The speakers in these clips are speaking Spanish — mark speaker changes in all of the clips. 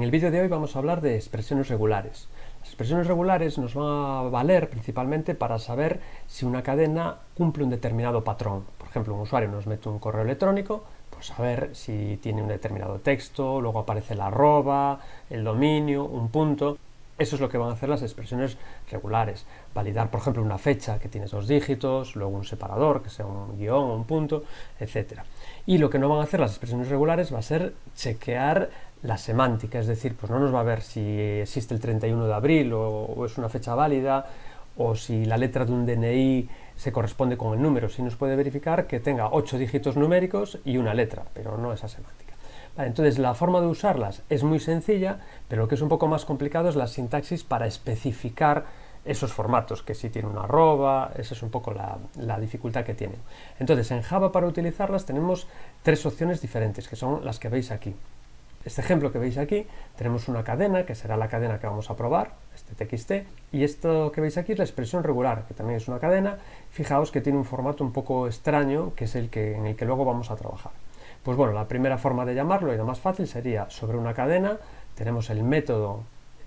Speaker 1: el vídeo de hoy vamos a hablar de expresiones regulares. Las expresiones regulares nos van a valer principalmente para saber si una cadena cumple un determinado patrón. Por ejemplo, un usuario nos mete un correo electrónico, pues a ver si tiene un determinado texto, luego aparece el arroba, el dominio, un punto. Eso es lo que van a hacer las expresiones regulares. Validar, por ejemplo, una fecha que tiene 2 dígitos, luego un separador, que sea un guión o un punto, etc. Y lo que no van a hacer las expresiones regulares va a ser chequear la semántica, es decir, pues no nos va a ver si existe el 31 de abril o es una fecha válida, o si la letra de un DNI se corresponde con el número. Sí nos puede verificar que tenga 8 dígitos numéricos y una letra, pero no esa semántica. Vale, entonces la forma de usarlas es muy sencilla, pero lo que es un poco más complicado es la sintaxis para especificar esos formatos, que si tiene una arroba, esa es un poco la dificultad que tienen. Entonces en Java para utilizarlas tenemos 3 opciones diferentes, que son las que veis aquí. Este ejemplo que veis aquí, tenemos una cadena, que será la cadena que vamos a probar, este txt, y esto que veis aquí es la expresión regular, que también es una cadena. Fijaos que tiene un formato un poco extraño, que es en el que luego vamos a trabajar. Pues bueno, la primera forma de llamarlo y la más fácil sería sobre una cadena, tenemos el método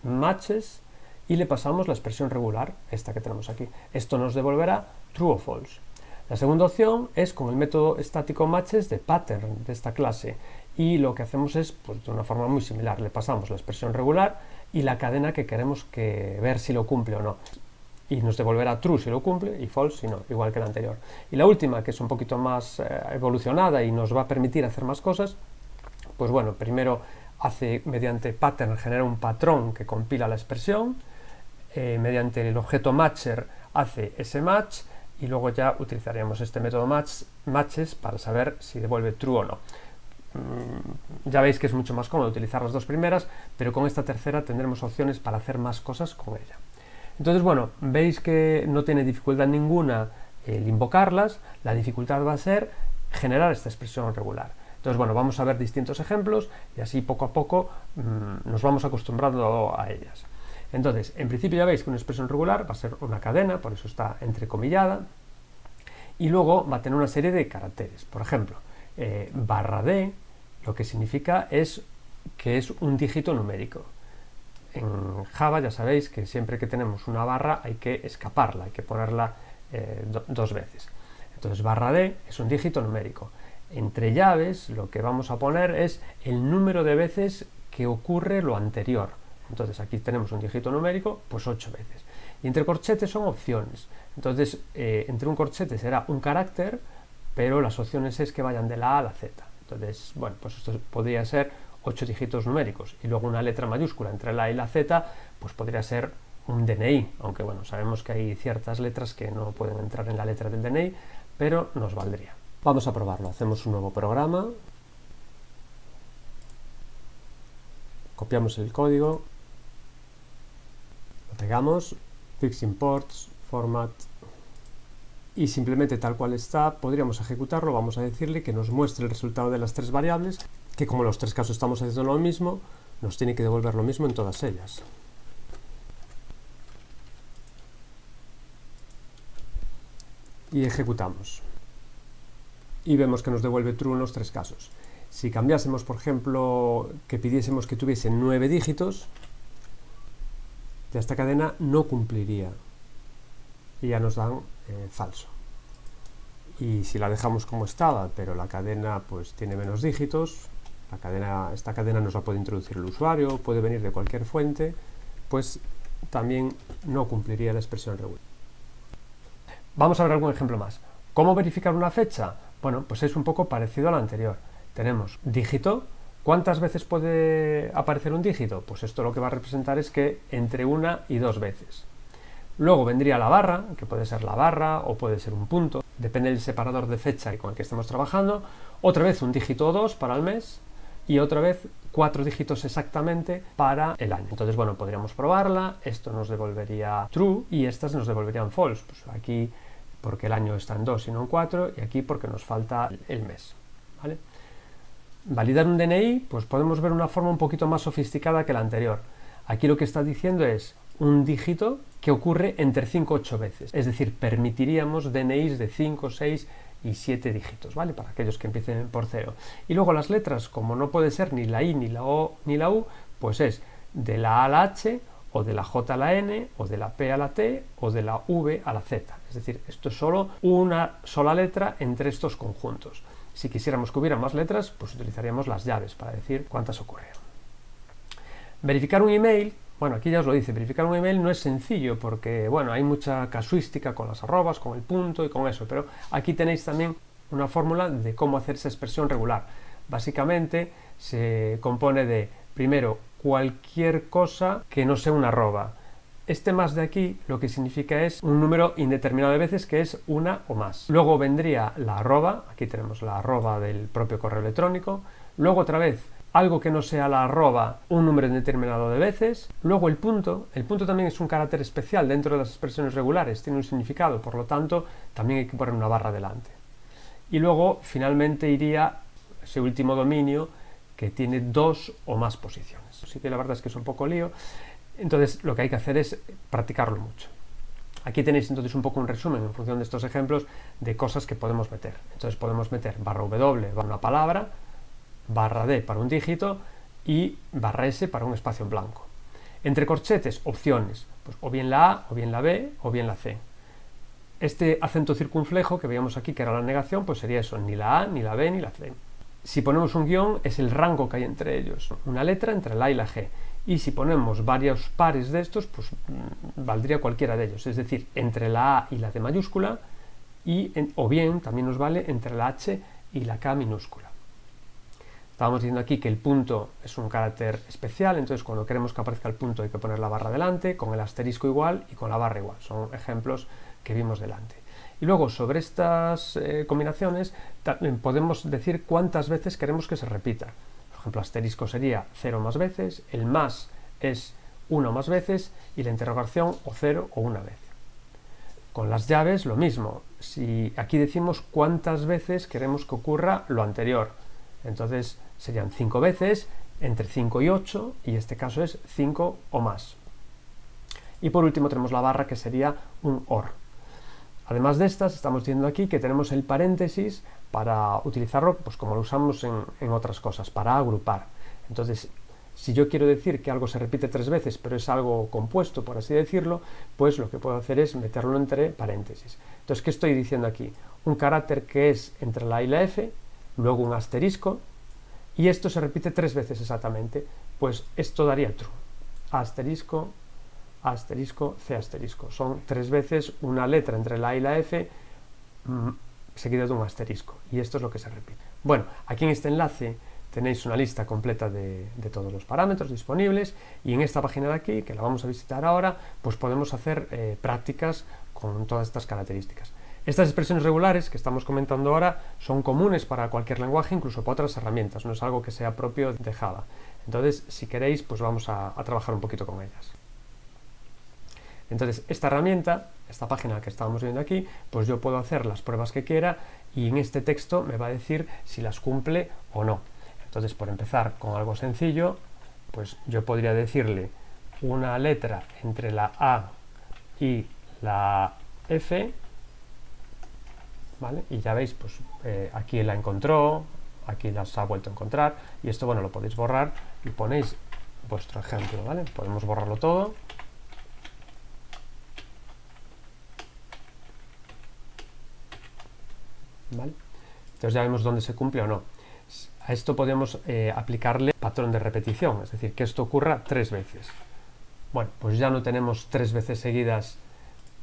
Speaker 1: matches y le pasamos la expresión regular, esta que tenemos aquí. Esto nos devolverá true o false. La segunda opción es con el método estático matches de pattern de esta clase, y lo que hacemos es, pues, de una forma muy similar, le pasamos la expresión regular y la cadena que queremos ver si lo cumple o no. Y nos devolverá true si lo cumple y false si no, igual que la anterior. Y la última, que es un poquito más evolucionada y nos va a permitir hacer más cosas, pues bueno, primero mediante pattern genera un patrón que compila la expresión, mediante el objeto matcher hace ese match y luego ya utilizaríamos este método matches para saber si devuelve true o no. Ya veis que es mucho más cómodo utilizar las dos primeras, pero con esta tercera tendremos opciones para hacer más cosas con ella. Entonces, bueno, veis que no tiene dificultad ninguna el invocarlas, la dificultad va a ser generar esta expresión regular. Entonces, bueno, vamos a ver distintos ejemplos y así poco a poco nos vamos acostumbrando a ellas. Entonces, en principio ya veis que una expresión regular va a ser una cadena, por eso está entrecomillada, y luego va a tener una serie de caracteres. Por ejemplo, ~d, lo que significa es que es un dígito numérico. En Java ya sabéis que siempre que tenemos una barra hay que escaparla, hay que ponerla 2 veces. Entonces ~d es un dígito numérico. Entre llaves lo que vamos a poner es el número de veces que ocurre lo anterior. Entonces aquí tenemos un dígito numérico, pues 8 veces. Y entre corchetes son opciones. Entonces entre un corchete será un carácter, pero las opciones es que vayan de la A a la Z. Entonces, bueno, pues esto podría ser 8 dígitos numéricos y luego una letra mayúscula entre la A y la Z, pues podría ser un DNI, aunque bueno, sabemos que hay ciertas letras que no pueden entrar en la letra del DNI, pero nos valdría. Vamos a probarlo, hacemos un nuevo programa, copiamos el código, lo pegamos, fix imports, format, y simplemente tal cual está podríamos ejecutarlo. Vamos a decirle que nos muestre el resultado de las 3 variables, que como en los 3 casos estamos haciendo lo mismo, nos tiene que devolver lo mismo en todas ellas. Y ejecutamos. Y vemos que nos devuelve true en los 3 casos. Si cambiásemos, por ejemplo, que pidiésemos que tuviese 9 dígitos, ya esta cadena no cumpliría. Y ya nos dan falso. Y si la dejamos como estaba, pero la cadena pues tiene menos dígitos, esta cadena nos la puede introducir el usuario, puede venir de cualquier fuente, pues también no cumpliría la expresión regular. Vamos a ver algún ejemplo más. ¿Cómo verificar una fecha? Bueno, pues es un poco parecido a la anterior. Tenemos dígito. ¿Cuántas veces puede aparecer un dígito? Pues esto lo que va a representar es que entre 1 y 2 veces. Luego vendría la barra, que puede ser la barra o puede ser un punto, depende del separador de fecha y con el que estemos trabajando. Otra vez un dígito o 2 para el mes y otra vez 4 dígitos exactamente para el año. Entonces, bueno, podríamos probarla, esto nos devolvería true y estas nos devolverían false. Pues aquí porque el año está en 2 y no en 4 y aquí porque nos falta el mes. ¿Vale? Validar un DNI, pues podemos ver una forma un poquito más sofisticada que la anterior. Aquí lo que está diciendo es un dígito que ocurre entre 5 y 8 veces, es decir, permitiríamos DNIs de 5, 6 y 7 dígitos, ¿vale? Para aquellos que empiecen por 0. Y luego las letras, como no puede ser ni la I, ni la O, ni la U, pues es de la A a la H, o de la J a la N, o de la P a la T, o de la V a la Z. Es decir, esto es solo una sola letra entre estos conjuntos. Si quisiéramos que hubiera más letras, pues utilizaríamos las llaves para decir cuántas ocurrieron. Verificar un email, bueno, aquí ya os lo dice, verificar un email no es sencillo porque, bueno, hay mucha casuística con las arrobas, con el punto y con eso, pero aquí tenéis también una fórmula de cómo hacer esa expresión regular. Básicamente se compone de, primero, cualquier cosa que no sea una arroba. Este más de aquí lo que significa es un número indeterminado de veces, que es una o más. Luego vendría la arroba, aquí tenemos la arroba del propio correo electrónico. Luego otra vez algo que no sea la arroba, un número indeterminado de veces. Luego el punto también es un carácter especial dentro de las expresiones regulares, tiene un significado, por lo tanto también hay que poner una barra delante. Y luego finalmente iría ese último dominio que tiene 2 o más posiciones. Así que la verdad es que es un poco lío. Entonces lo que hay que hacer es practicarlo mucho. Aquí tenéis entonces un poco un resumen en función de estos ejemplos de cosas que podemos meter. Entonces podemos meter barra W para una palabra, barra D para un dígito y barra S para un espacio en blanco. Entre corchetes, opciones, pues o bien la A, o bien la B, o bien la C. Este acento circunflejo que veíamos aquí, que era la negación, pues sería eso, ni la A, ni la B, ni la C. Si ponemos un guión, es el rango que hay entre ellos, una letra entre la A y la G. Y si ponemos varios pares de estos, pues valdría cualquiera de ellos, es decir, entre la A y la D mayúscula, o bien también nos vale entre la H y la K minúscula. Estábamos diciendo aquí que el punto es un carácter especial, entonces cuando queremos que aparezca el punto hay que poner la barra delante, con el asterisco igual y con la barra igual. Son ejemplos que vimos delante. Y luego sobre estas combinaciones podemos decir cuántas veces queremos que se repita. Por ejemplo, asterisco sería 0 más veces, el más es 1 más veces y la interrogación o 0 o una vez. Con las llaves lo mismo. Si aquí decimos cuántas veces queremos que ocurra lo anterior, entonces serían 5 veces, entre 5 y 8, y este caso es 5 o más. Y por último tenemos la barra, que sería un OR. Además de estas, estamos viendo aquí que tenemos el paréntesis para utilizarlo pues como lo usamos en otras cosas, para agrupar. Entonces, si yo quiero decir que algo se repite 3 veces, pero es algo compuesto, por así decirlo, pues lo que puedo hacer es meterlo entre paréntesis. Entonces, ¿qué estoy diciendo aquí? Un carácter que es entre la A y la F, luego un asterisco, y esto se repite 3 veces exactamente, pues esto daría true. Asterisco, asterisco, C asterisco. Son 3 veces una letra entre la A y la F seguida de un asterisco, y esto es lo que se repite. Bueno, aquí en este enlace tenéis una lista completa de todos los parámetros disponibles, y en esta página de aquí, que la vamos a visitar ahora, pues podemos hacer prácticas con todas estas características. Estas expresiones regulares que estamos comentando ahora son comunes para cualquier lenguaje, incluso para otras herramientas, no es algo que sea propio de Java. Entonces, si queréis, pues vamos a trabajar un poquito con ellas. Entonces, esta herramienta, esta página que estábamos viendo aquí, pues yo puedo hacer las pruebas que quiera y en este texto me va a decir si las cumple o no. Entonces, por empezar con algo sencillo, pues yo podría decirle una letra entre la A y la F, ¿vale? Y ya veis, pues aquí la encontró, aquí las ha vuelto a encontrar, y esto, bueno, lo podéis borrar y ponéis vuestro ejemplo, ¿vale? Podemos borrarlo todo. ¿Vale? Entonces ya vemos dónde se cumple o no. A esto podemos aplicarle patrón de repetición, es decir, que esto ocurra 3 veces. Bueno, pues ya no tenemos 3 veces seguidas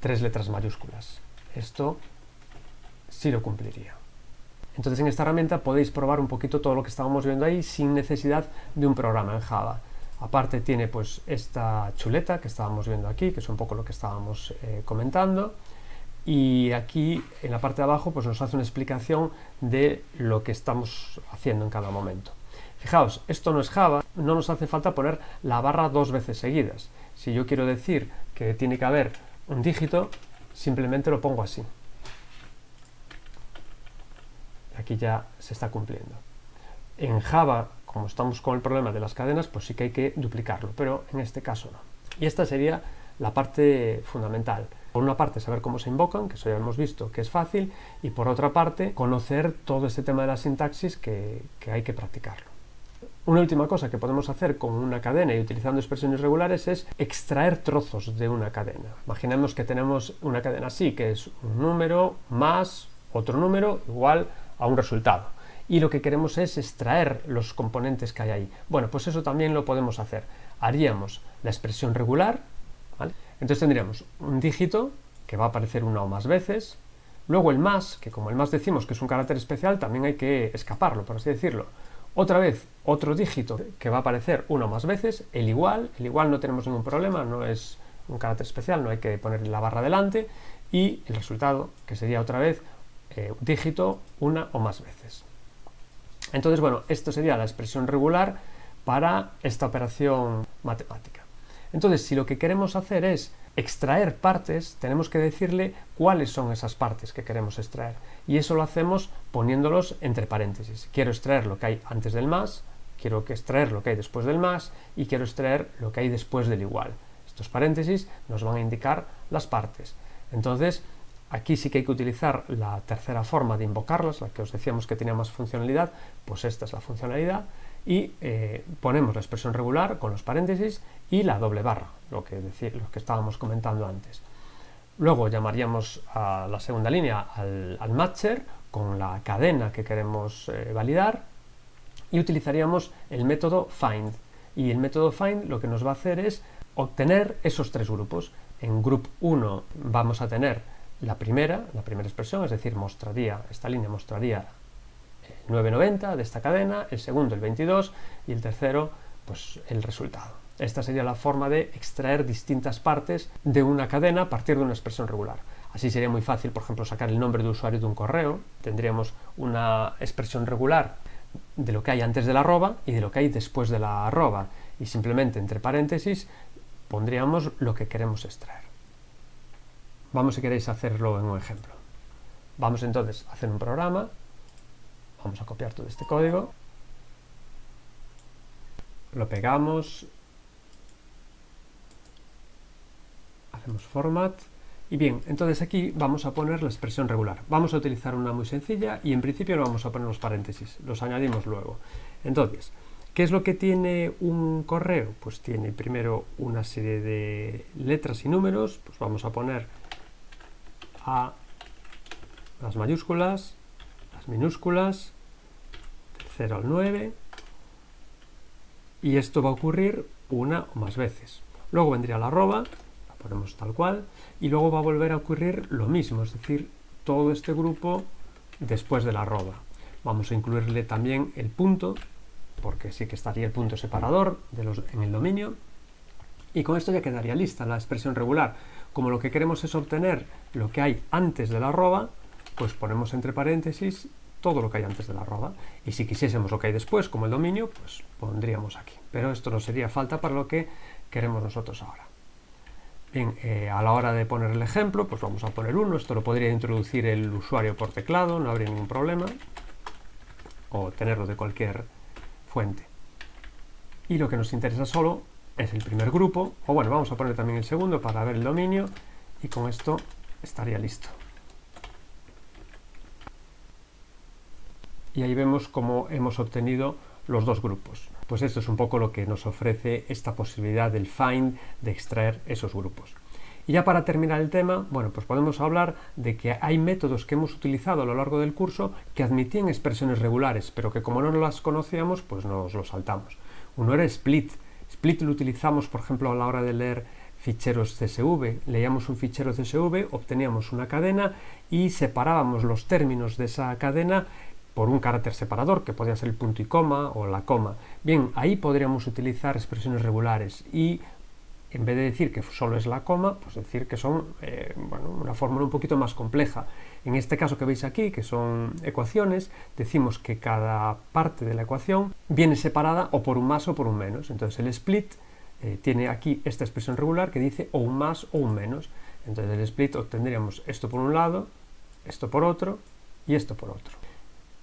Speaker 1: 3 letras mayúsculas. Esto sí lo cumpliría. Entonces en esta herramienta podéis probar un poquito todo lo que estábamos viendo ahí sin necesidad de un programa en Java. Aparte tiene pues esta chuleta que estábamos viendo aquí, que es un poco lo que estábamos comentando. Y aquí en la parte de abajo pues nos hace una explicación de lo que estamos haciendo en cada momento. Fijaos, esto no es Java, no nos hace falta poner la barra 2 veces seguidas. Si yo quiero decir que tiene que haber un dígito, simplemente lo pongo así. Aquí ya se está cumpliendo. En Java, como estamos con el problema de las cadenas, pues sí que hay que duplicarlo, pero en este caso no. Y esta sería la parte fundamental. Por una parte, saber cómo se invocan, que eso ya hemos visto que es fácil, y por otra parte, conocer todo este tema de la sintaxis que hay que practicarlo. Una última cosa que podemos hacer con una cadena y utilizando expresiones regulares es extraer trozos de una cadena. Imaginemos que tenemos una cadena así, que es un número más otro número igual a un resultado. Y lo que queremos es extraer los componentes que hay ahí. Bueno, pues eso también lo podemos hacer. Haríamos la expresión regular, ¿vale? Entonces tendríamos un dígito que va a aparecer una o más veces, luego el más, que como el más decimos que es un carácter especial, también hay que escaparlo, por así decirlo. Otra vez, otro dígito que va a aparecer una o más veces, el igual no tenemos ningún problema, no es un carácter especial, no hay que ponerle la barra delante, y el resultado, que sería otra vez un dígito una o más veces. Entonces, bueno, esto sería la expresión regular para esta operación matemática. Entonces, si lo que queremos hacer es extraer partes, tenemos que decirle cuáles son esas partes que queremos extraer. Y eso lo hacemos poniéndolos entre paréntesis. Quiero extraer lo que hay antes del más, quiero extraer lo que hay después del más y quiero extraer lo que hay después del igual. Estos paréntesis nos van a indicar las partes. Entonces, aquí sí que hay que utilizar la tercera forma de invocarlas, la que os decíamos que tenía más funcionalidad, pues esta es la funcionalidad. Y ponemos la expresión regular con los paréntesis y la doble barra, lo que estábamos comentando antes. Luego llamaríamos a la segunda línea al matcher con la cadena que queremos validar y utilizaríamos el método find. Y el método find lo que nos va a hacer es obtener esos tres grupos. En group 1 vamos a tener la primera expresión, es decir, esta línea mostraría 990 de esta cadena, el segundo el 22 y el tercero pues el resultado. Esta sería la forma de extraer distintas partes de una cadena a partir de una expresión regular. Así sería muy fácil, por ejemplo, sacar el nombre de usuario de un correo. Tendríamos una expresión regular de lo que hay antes de la arroba y de lo que hay después de la arroba. Y simplemente entre paréntesis pondríamos lo que queremos extraer. Vamos, si queréis, a hacerlo en un ejemplo. Vamos entonces a hacer un programa. Vamos a copiar todo este código, lo pegamos, hacemos format y bien, entonces aquí vamos a poner la expresión regular. Vamos a utilizar una muy sencilla y en principio no vamos a poner los paréntesis, los añadimos luego. Entonces, ¿qué es lo que tiene un correo? Pues tiene primero una serie de letras y números, pues vamos a poner a las mayúsculas, las minúsculas, del 0 al 9, y esto va a ocurrir una o más veces. Luego vendría la arroba, la ponemos tal cual, y luego va a volver a ocurrir lo mismo, es decir, todo este grupo después de la arroba. Vamos a incluirle también el punto, porque sí que estaría el punto separador en el dominio, y con esto ya quedaría lista la expresión regular. Como lo que queremos es obtener lo que hay antes de la arroba, pues ponemos entre paréntesis todo lo que hay antes de la arroba, y si quisiésemos lo que hay después, como el dominio, pues pondríamos aquí. Pero esto no sería falta para lo que queremos nosotros ahora. Bien, a la hora de poner el ejemplo, pues vamos a poner 1. Esto lo podría introducir el usuario por teclado, no habría ningún problema, o tenerlo de cualquier fuente. Y lo que nos interesa solo es el primer grupo, o bueno, vamos a poner también el segundo para ver el dominio, y con esto estaría listo. Y ahí vemos cómo hemos obtenido los dos grupos. Pues esto es un poco lo que nos ofrece esta posibilidad del find, de extraer esos grupos. Y ya para terminar el tema, bueno, pues podemos hablar de que hay métodos que hemos utilizado a lo largo del curso que admitían expresiones regulares, pero que como no las conocíamos, pues nos lo saltamos. Uno era split. Split lo utilizamos, por ejemplo, a la hora de leer ficheros CSV. Leíamos un fichero CSV, obteníamos una cadena y separábamos los términos de esa cadena por un carácter separador, que podía ser el punto y coma o la coma. Bien, ahí podríamos utilizar expresiones regulares y en vez de decir que solo es la coma, pues decir que son una fórmula un poquito más compleja. En este caso que veis aquí, que son ecuaciones, decimos que cada parte de la ecuación viene separada o por un más o por un menos. Entonces el split tiene aquí esta expresión regular que dice o un más o un menos. Entonces el split obtendríamos esto por un lado, esto por otro y esto por otro.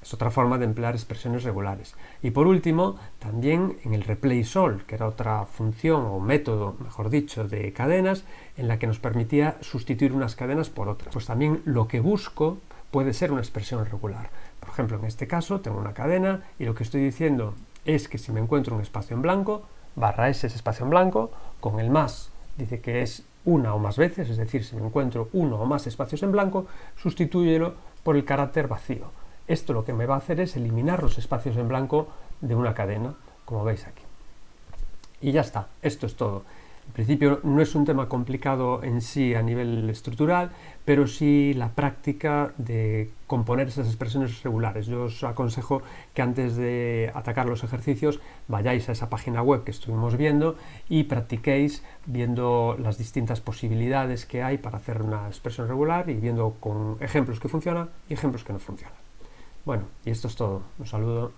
Speaker 1: Es otra forma de emplear expresiones regulares. Y por último, también en el replace all, que era otra función o método, mejor dicho, de cadenas, en la que nos permitía sustituir unas cadenas por otras. Pues también lo que busco puede ser una expresión regular. Por ejemplo, en este caso tengo una cadena y lo que estoy diciendo es que si me encuentro un espacio en blanco, barra S es espacio en blanco, con el más dice que es una o más veces, es decir, si me encuentro uno o más espacios en blanco, sustitúyelo por el carácter vacío. Esto lo que me va a hacer es eliminar los espacios en blanco de una cadena, como veis aquí. Y ya está, esto es todo. En principio no es un tema complicado en sí a nivel estructural, pero sí la práctica de componer esas expresiones regulares. Yo os aconsejo que antes de atacar los ejercicios vayáis a esa página web que estuvimos viendo y practiquéis viendo las distintas posibilidades que hay para hacer una expresión regular y viendo con ejemplos que funcionan y ejemplos que no funcionan. Bueno, y esto es todo. Un saludo.